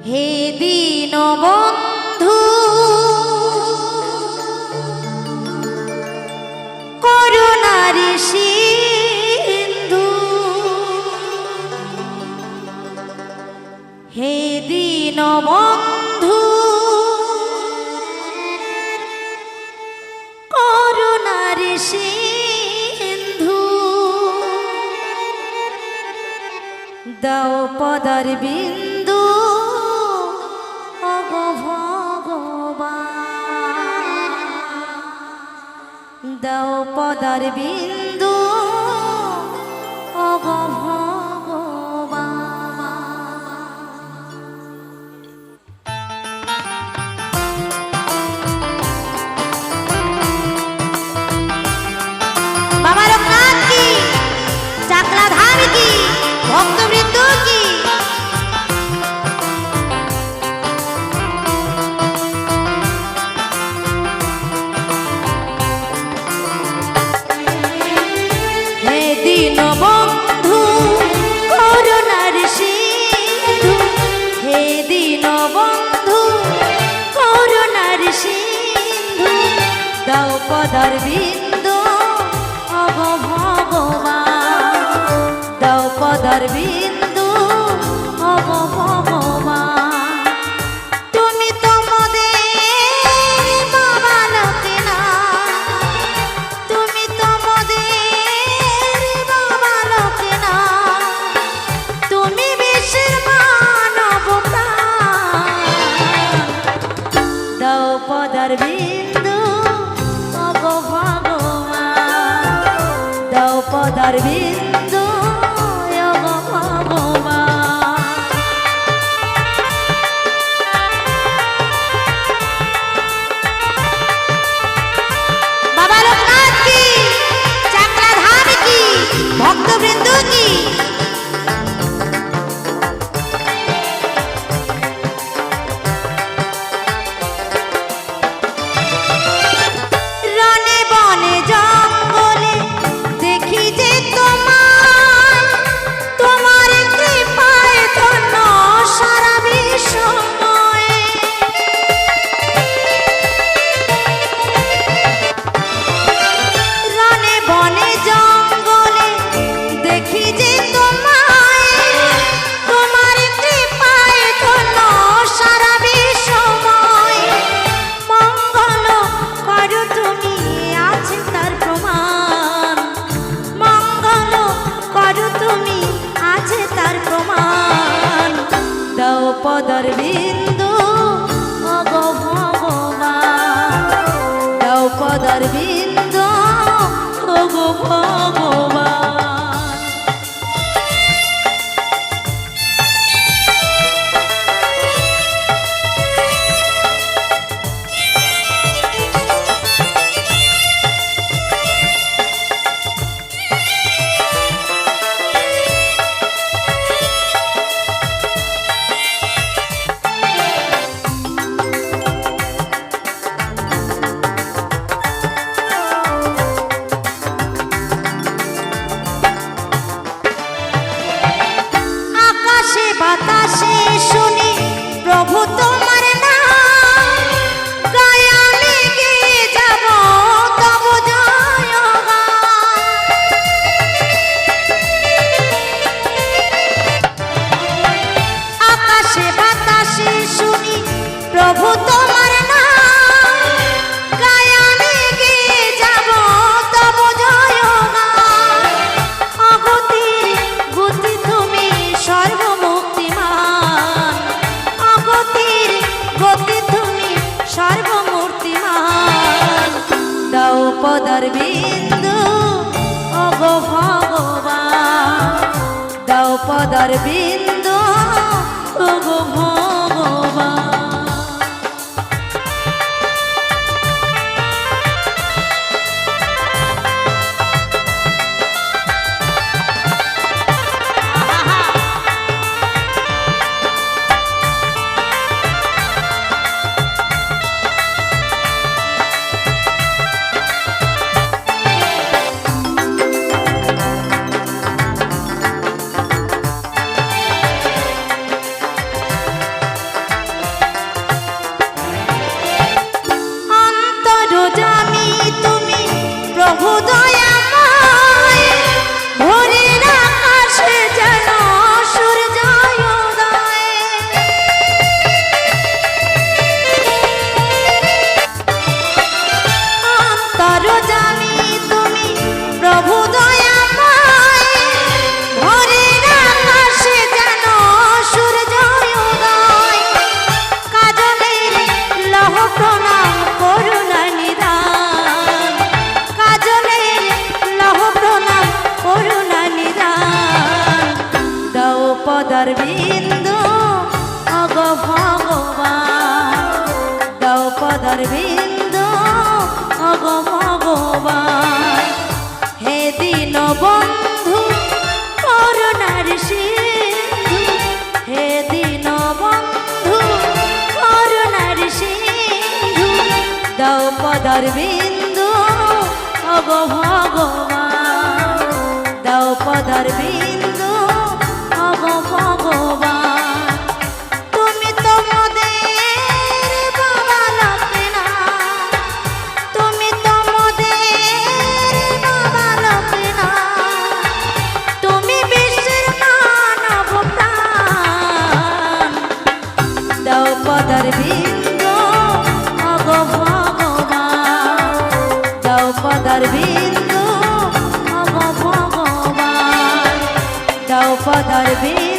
হে দীনবন্ধু করুণার সিন্ধু, হে দীনবন্ধু করুণার সিন্ধু, দাও পদার বিন্দু ওগো ভগবান, দাও পদার বিন্দু ওগো ভগবান। বাবা লোকনাথ কি, চাকলাধাম কি, ভক্তবৃন্দ কি, হে দীনবন্ধু করুণার সিন্ধু, হে দীনবন্ধু করুণার সিন্ধু, দাও পদার বিন্দু ওগো ভগবান, দাও পদার বিন্দু ওগো ভগবান। তুমি তো মোদের বাবা লোকনাথ, তুমি তো মোদের বাবা লোকনাথ, তুমি বিশ্বের মানব প্রাণ, দাও পদার বিন্দু ওগো ভগবান, দাও পদার বিন্দু ওগো ভগবান। বাবা লোকনাথ কি, চাকলাধাম কি, ভক্তবৃন্দ কি, রনে বনে জঙ্গলে দেখি যে তোমায়, তোমার কৃপায় ধন্য সারা বিশ্বময়। রনে বনে জঙ্গলে দেখি যে তোমায়, তোমার কৃপায় ধন্য সারা বিশ্বময়। মঙ্গল করো তুমি, আছে তার প্রমাণ, মঙ্গল করো তুমি, আছে তার প্রমাণ, দাও পদার বিন্দু ওগো ভগবান, দাও পদার বিন্দু ওগো ভগবান। আকাশে বাতাসে শুনি প্রভু তোমার নাম, গায়ে আমি গেয়ে যাব তব জয়গান। আকাশে বাতাসে শুনি প্রভু তোমার নাম, গায়ে আমি গেয়ে যাব তব জয়গান। অগতির গতি তুমি সর্বমুক্তিমান, অগতির গতি তুমি সর্বমূর্তিমান, দাও পদার বিন্দু ওগো ভগবান, দাও পদার বিন্দু ওগো ভগবান। পদার বিন্দু অগো ভগবান হে দীন বন্ধু করুণার সিন্ধু হে দীন বন্ধু করুণার সিন্ধু দাও পদার বিন্দু অগো ভগবান দাও পদার বিন্দু অগো ভগবান তুমি তো মোদের বাবা লক্ষ্মীনা তুমি তো মোদের বাবা লক্ষ্মীনা তুমি বিশ্বের মানব প্রাণ দাও পদার বিন্দু অগো ভগবান দাও পদার বিন্দু অগো ভগবান দাও পদার বিন্দু